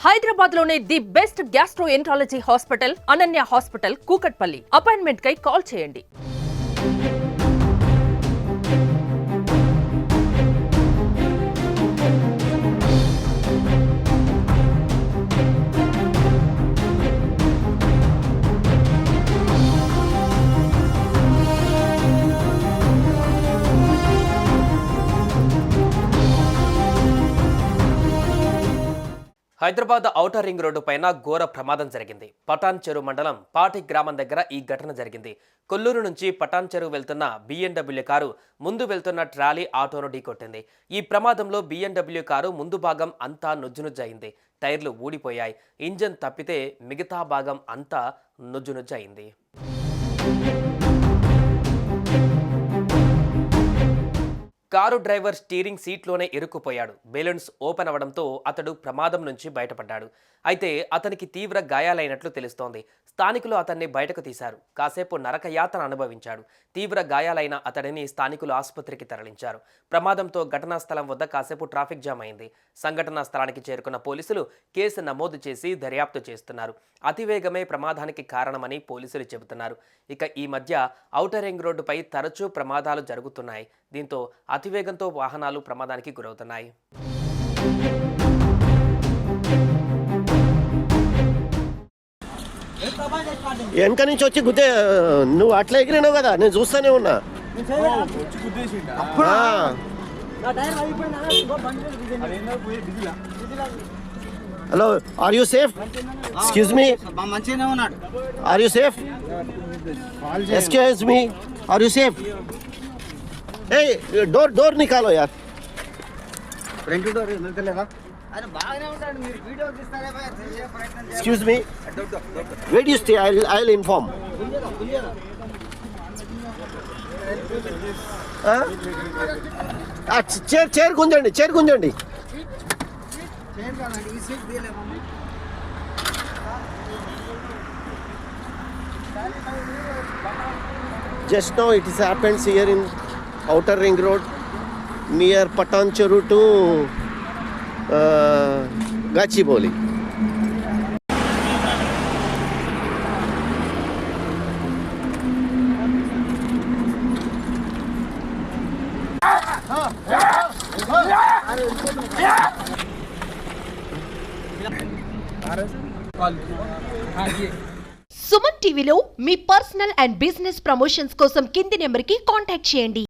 హైదరాబాద్ లోనే the best gastroenterology hospital Ananya hospital Kukatpally. Appointment కై call చేయండి. హైదరాబాద్ ఔటర్ రింగ్ రోడ్డు పైన ఘోర ప్రమాదం జరిగింది. పటాన్ చెరువు మండలం పాటి గ్రామం దగ్గర ఈ ఘటన జరిగింది. కొల్లూరు నుంచి పటాన్ చెరువు వెళ్తున్న BMW కారు ముందు వెళ్తున్న ట్రాలీ ఆటోను ఢీకొట్టింది. ఈ ప్రమాదంలో BMW కారు ముందు భాగం అంతా నుజ్జునుజ్జయింది. టైర్లు ఊడిపోయాయి. ఇంజన్ తప్పితే మిగతా భాగం అంతా నుజ్జునుజ్జయింది. కారు డ్రైవర్ స్టీరింగ్ సీట్లోనే ఇరుక్కుపోయాడు. బెలూన్స్ ఓపెన్ అవడంతో అతడు ప్రమాదం నుంచి బయటపడ్డాడు. అయితే అతనికి తీవ్ర గాయాలైనట్లు తెలుస్తోంది. స్థానికులు అతన్ని బయటకు తీశారు. కాసేపు నరకయాతన అనుభవించాడు. తీవ్ర గాయాలైన అతడిని స్థానికులు ఆసుపత్రికి తరలించారు. ప్రమాదంతో ఘటనా స్థలం వద్ద కాసేపు ట్రాఫిక్ జామ్ అయింది. సంఘటనా స్థలానికి చేరుకున్న పోలీసులు కేసు నమోదు చేసి దర్యాప్తు చేస్తున్నారు. అతివేగమే ప్రమాదానికి కారణమని పోలీసులు చెబుతున్నారు. ఇక ఈ మధ్య ఔటర్ రింగ్ రోడ్డుపై తరచూ ప్రమాదాలు జరుగుతున్నాయి. దీంతో అతివేగంతో వాహనాలు ప్రమాదానికి గురవుతున్నాయి. వెనక నుంచి వచ్చి గుద్దే నువ్వు అట్లా ఎగిరినావు కదా, నేను చూస్తూనే ఉన్నా. Hello, are you safe? Excuse me, are you safe? Excuse me, are you safe? ఏ డోర్ నికాలో యార్. ఫ్రంట్ డోర్ నిలతలేదా? Excuse me, where do you stay? I'll inform. Chair గుంజండి. Just now it happens here in Outer Ring Road near Patan Cheru to Gachibowli. Suman టీవీలో మీ personal and business promotions కోసం కింది నెంబర్కి contact చేయండి.